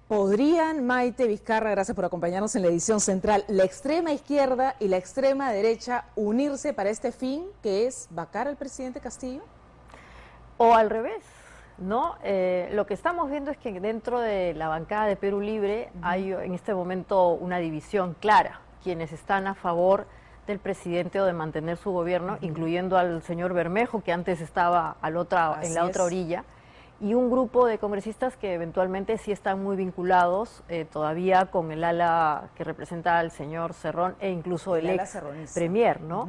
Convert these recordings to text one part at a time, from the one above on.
¿Podrían, Maite Vizcarra, gracias por acompañarnos en la edición central, la extrema izquierda y la extrema derecha unirse para este fin, que es vacar al presidente Castillo? O al revés, ¿no? Lo que estamos viendo es que dentro de la bancada de Perú Libre hay en este momento una división clara. Quienes están a favor del presidente o de mantener su gobierno, incluyendo al señor Bermejo, que antes estaba en la otra orilla, y un grupo de congresistas que eventualmente sí están muy vinculados todavía con el ala que representa al señor Cerrón e incluso el ex premier, ¿no?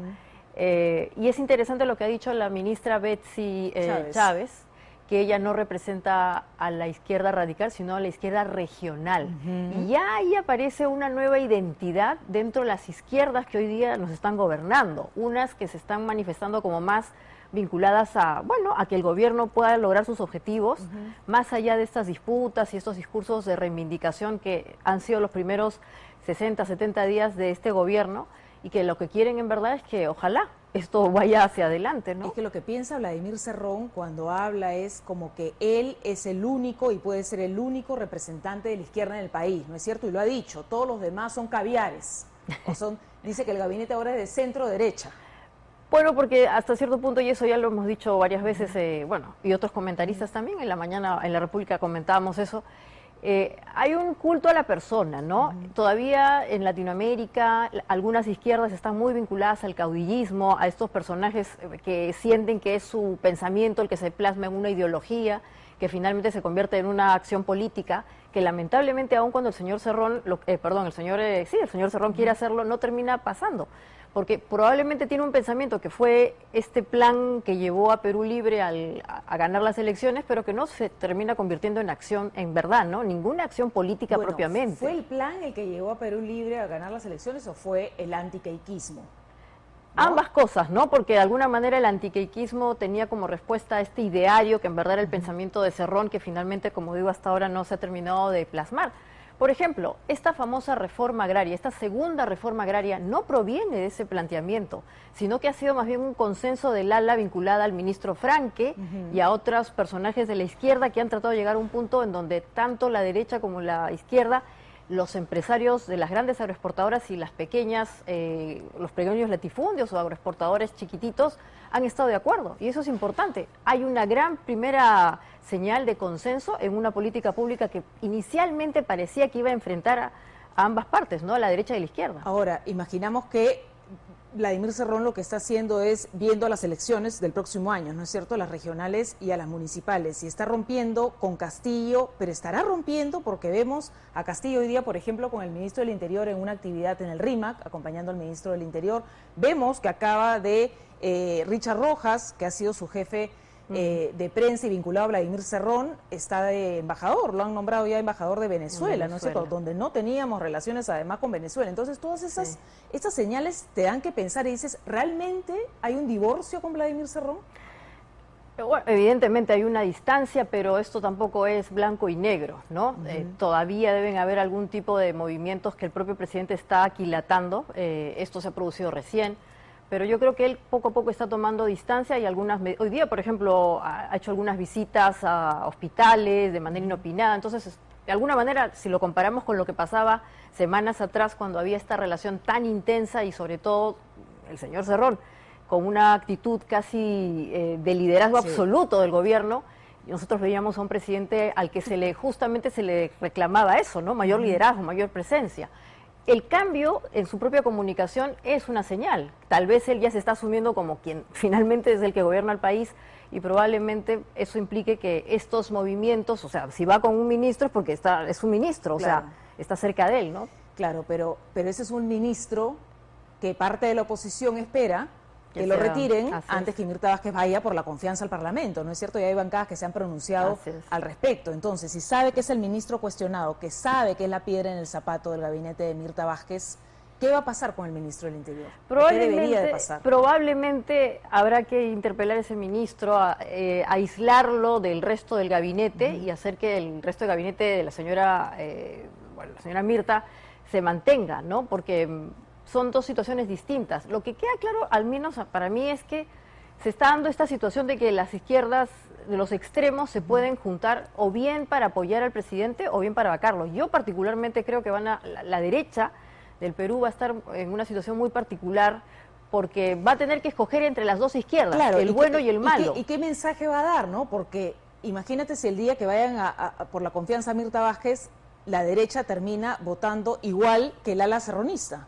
Y es interesante lo que ha dicho la ministra Betsy Chávez, que ella no representa a la izquierda radical, sino a la izquierda regional. Y ya ahí aparece una nueva identidad dentro de las izquierdas que hoy día nos están gobernando, unas que se están manifestando como más vinculadas a, bueno, a que el gobierno pueda lograr sus objetivos, más allá de estas disputas y estos discursos de reivindicación que han sido los primeros 60, 70 días de este gobierno, y que lo que quieren en verdad es que ojalá esto vaya hacia adelante, ¿no? Es que lo que piensa Vladimir Cerrón cuando habla es como que él es el único y puede ser el único representante de la izquierda en el país, ¿no es cierto? Y lo ha dicho, todos los demás son caviares, dice que el gabinete ahora es de centro-derecha. Bueno, porque hasta cierto punto, y eso ya lo hemos dicho varias veces, bueno, y otros comentaristas también, en la mañana en La República comentábamos eso, hay un culto a la persona, ¿no? Todavía en Latinoamérica algunas izquierdas están muy vinculadas al caudillismo, a estos personajes que sienten que es su pensamiento el que se plasma en una ideología, que finalmente se convierte en una acción política, que lamentablemente aún cuando el señor Cerrón, el señor Cerrón quiere hacerlo, no termina pasando. Porque probablemente tiene un pensamiento que fue este plan que llevó a Perú Libre a ganar las elecciones, pero que no se termina convirtiendo en acción, en verdad, ¿no? Ninguna acción política propiamente. ¿Fue el plan el que llevó a Perú Libre a ganar las elecciones o fue el antiqueiquismo? ¿No? Ambas cosas, ¿no? Porque de alguna manera el antiqueiquismo tenía como respuesta a este ideario que en verdad era el pensamiento de Cerrón, que finalmente, como digo, hasta ahora no se ha terminado de plasmar. Por ejemplo, esta famosa reforma agraria, esta segunda reforma agraria, no proviene de ese planteamiento, sino que ha sido más bien un consenso del ala vinculada al ministro Franque y a otros personajes de la izquierda que han tratado de llegar a un punto en donde tanto la derecha como la izquierda, los empresarios de las grandes agroexportadoras y las pequeñas, los pequeños latifundios o agroexportadores chiquititos han estado de acuerdo, y eso es importante. Hay una gran primera señal de consenso en una política pública que inicialmente parecía que iba a enfrentar a ambas partes, ¿no? A la derecha y a la izquierda. Ahora, imaginamos que Vladimir Cerrón lo que está haciendo es viendo a las elecciones del próximo año, ¿no es cierto?, a las regionales y a las municipales, y está rompiendo con Castillo, pero estará rompiendo porque vemos a Castillo hoy día, por ejemplo, con el ministro del Interior en una actividad en el RIMAC, acompañando al ministro del Interior. Vemos que acaba de Richard Rojas, que ha sido su jefe de prensa y vinculado a Vladimir Cerrón, está de embajador, lo han nombrado ya embajador de Venezuela, ¿no es cierto?, donde no teníamos relaciones además con Venezuela. Entonces todas estas señales te dan que pensar y dices, ¿realmente hay un divorcio con Vladimir Cerrón? Bueno, evidentemente hay una distancia, pero esto tampoco es blanco y negro, ¿no? Todavía deben haber algún tipo de movimientos que el propio presidente está aquilatando, esto se ha producido recién, pero yo creo que él poco a poco está tomando distancia y hoy día, por ejemplo, ha hecho algunas visitas a hospitales de manera inopinada. Entonces, de alguna manera, si lo comparamos con lo que pasaba semanas atrás cuando había esta relación tan intensa y sobre todo el señor Cerrón con una actitud casi de liderazgo absoluto del gobierno, y nosotros veíamos a un presidente al que justamente se le reclamaba eso, ¿no? Mayor liderazgo, mayor presencia. El cambio en su propia comunicación es una señal. Tal vez él ya se está asumiendo como quien finalmente es el que gobierna el país y probablemente eso implique que estos movimientos, o sea, si va con un ministro es porque es un ministro, o sea, está cerca de él, ¿no? Claro, pero ese es un ministro que parte de la oposición espera que lo retiren antes que Mirta Vázquez vaya por la confianza al Parlamento, ¿no es cierto? Y hay bancadas que se han pronunciado al respecto. Entonces, si sabe que es el ministro cuestionado, que sabe que es la piedra en el zapato del gabinete de Mirta Vázquez, ¿qué va a pasar con el ministro del Interior? ¿Qué debería de pasar? Probablemente habrá que interpelar a ese ministro, aislarlo del resto del gabinete y hacer que el resto del gabinete de la señora Mirta se mantenga, ¿no? Porque son dos situaciones distintas. Lo que queda claro, al menos para mí, es que se está dando esta situación de que las izquierdas de los extremos se pueden juntar o bien para apoyar al presidente o bien para vacarlo. Yo particularmente creo que la derecha del Perú va a estar en una situación muy particular porque va a tener que escoger entre las dos izquierdas, claro, el bueno y el malo. ¿Y qué mensaje va a dar, no? Porque imagínate si el día que vayan por la confianza a Mirta Vázquez, la derecha termina votando igual que el ala serronista.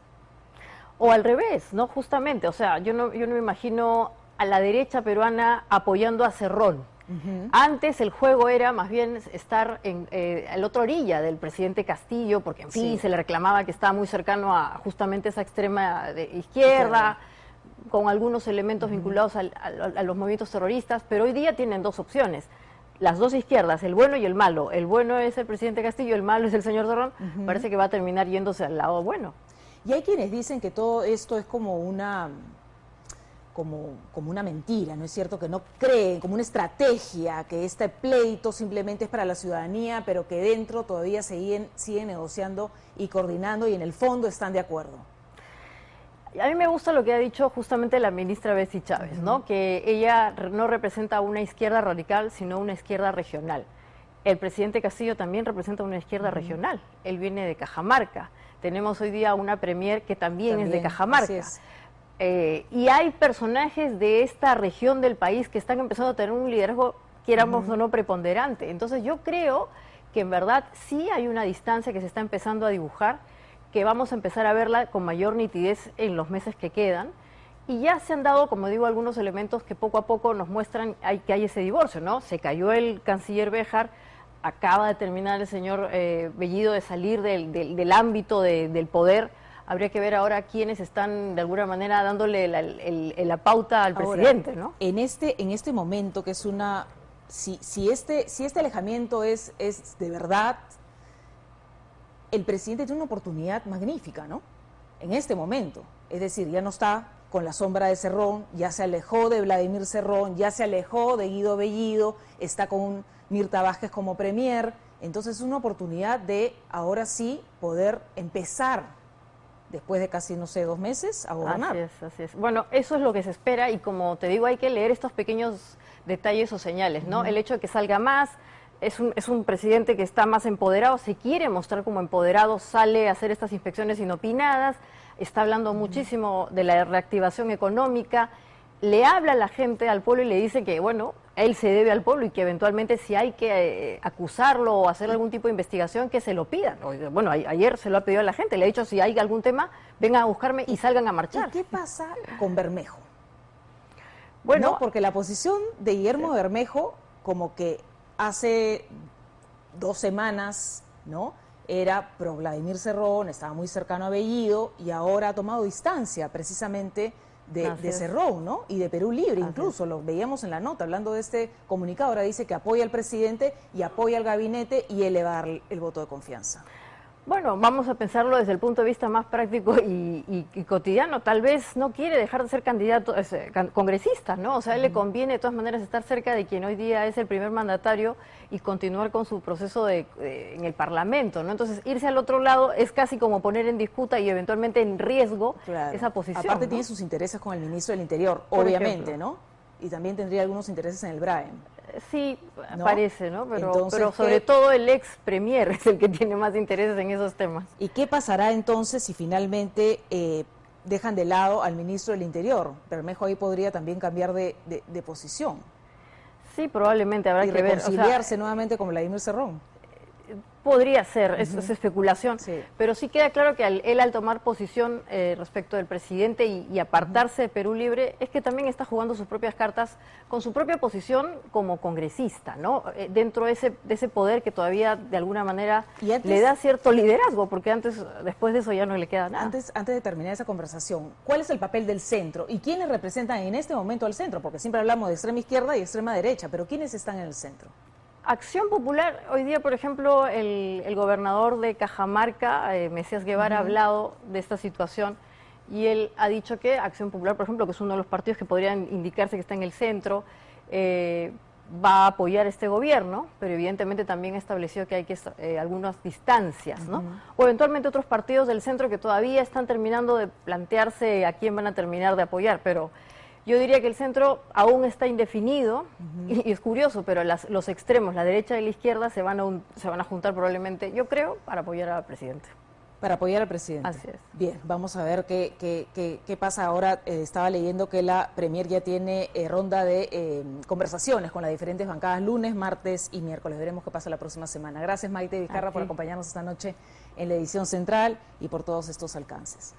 O al revés, ¿no? Justamente, o sea, yo no me imagino a la derecha peruana apoyando a Cerrón. Antes el juego era más bien estar a la otra orilla del presidente Castillo, porque en fin se le reclamaba que estaba muy cercano a justamente esa extrema de izquierda, con algunos elementos vinculados a los movimientos terroristas, pero hoy día tienen dos opciones. Las dos izquierdas, el bueno y el malo. El bueno es el presidente Castillo, el malo es el señor Cerrón. Parece que va a terminar yéndose al lado bueno. Y hay quienes dicen que todo esto es como una mentira, ¿no es cierto? Que no creen, como una estrategia, que este pleito simplemente es para la ciudadanía, pero que dentro todavía siguen negociando y coordinando y en el fondo están de acuerdo. A mí me gusta lo que ha dicho justamente la ministra Betsy Chávez, ¿no? Que ella no representa una izquierda radical, sino una izquierda regional. El presidente Castillo también representa una izquierda regional. Él viene de Cajamarca. Tenemos hoy día una premier que también es de Cajamarca. Y hay personajes de esta región del país que están empezando a tener un liderazgo, quieramos o no, preponderante. Entonces yo creo que en verdad sí hay una distancia que se está empezando a dibujar, que vamos a empezar a verla con mayor nitidez en los meses que quedan. Y ya se han dado, como digo, algunos elementos que poco a poco nos muestran que hay ese divorcio, ¿no? Se cayó el canciller Béjar, acaba de terminar el señor Bellido de salir del ámbito del poder. Habría que ver ahora quiénes están de alguna manera dándole la pauta al presidente, ¿no? En este momento, que es una... Si este alejamiento es de verdad, el presidente tiene una oportunidad magnífica, ¿no? En este momento. Es decir, ya no está con la sombra de Cerrón, ya se alejó de Vladimir Cerrón, ya se alejó de Guido Bellido, está con Mirta Vázquez como premier. Entonces es una oportunidad de, ahora sí, poder empezar, después de casi, no sé, 2 meses, a gobernar. Así es. Bueno, eso es lo que se espera y como te digo, hay que leer estos pequeños detalles o señales, ¿no? El hecho de que salga más, es un presidente que está más empoderado, se quiere mostrar como empoderado, sale a hacer estas inspecciones inopinadas, está hablando muchísimo de la reactivación económica, le habla a la gente, al pueblo, y le dice que, bueno, él se debe al pueblo y que eventualmente si hay que acusarlo o hacer algún tipo de investigación, que se lo pidan. Bueno, ayer se lo ha pedido a la gente, le ha dicho si hay algún tema, vengan a buscarme y salgan a marchar. ¿Y qué pasa con Bermejo? Bueno, ¿no? Porque la posición de Guillermo Bermejo, como que hace 2 semanas, ¿no?, era pro Vladimir Cerrón, estaba muy cercano a Bellido y ahora ha tomado distancia precisamente de Cerrón, ¿no? Y de Perú Libre, incluso lo veíamos en la nota hablando de este comunicado. Ahora dice que apoya al presidente y apoya al gabinete y elevar el voto de confianza. Bueno, vamos a pensarlo desde el punto de vista más práctico y cotidiano. Tal vez no quiere dejar de ser candidato, congresista, ¿no? O sea, a él le conviene de todas maneras estar cerca de quien hoy día es el primer mandatario y continuar con su proceso en el Parlamento, ¿no? Entonces, irse al otro lado es casi como poner en disputa y eventualmente en riesgo esa posición. Aparte, ¿no? Tiene sus intereses con el ministro del Interior, obviamente, ¿no? Y también tendría algunos intereses en el BRAEM. Sí, ¿no? Parece, ¿no? Pero ¿qué? sobre todo el ex premier es el que tiene más intereses en esos temas. ¿Y qué pasará entonces si finalmente dejan de lado al ministro del Interior? Bermejo ahí podría también cambiar de posición. Sí, probablemente habrá que ver. Y reconciliarse nuevamente con Vladimir Cerrón. Podría ser, es especulación, pero sí queda claro que él al tomar posición respecto del presidente y apartarse de Perú Libre, es que también está jugando sus propias cartas con su propia posición como congresista, ¿no? Dentro de ese poder que todavía de alguna manera le da cierto liderazgo, porque después de eso ya no le queda nada. Antes de terminar esa conversación, ¿cuál es el papel del centro? ¿Y quiénes representan en este momento al centro? Porque siempre hablamos de extrema izquierda y extrema derecha, pero ¿quiénes están en el centro? Acción Popular, hoy día, por ejemplo, el gobernador de Cajamarca, Mesías Guevara, ha hablado de esta situación y él ha dicho que Acción Popular, por ejemplo, que es uno de los partidos que podrían indicarse que está en el centro, va a apoyar este gobierno, pero evidentemente también ha establecido que hay algunas distancias, ¿no? O eventualmente otros partidos del centro que todavía están terminando de plantearse a quién van a terminar de apoyar, pero Yo diría que el centro aún está indefinido y es curioso, pero los extremos, la derecha y la izquierda, se van a juntar probablemente, yo creo, para apoyar al presidente. Para apoyar al presidente. Así es. Bien, vamos a ver qué pasa ahora. Estaba leyendo que la Premier ya tiene ronda de conversaciones con las diferentes bancadas lunes, martes y miércoles. Veremos qué pasa la próxima semana. Gracias, Maite Vizcarra, por acompañarnos esta noche en la edición central y por todos estos alcances.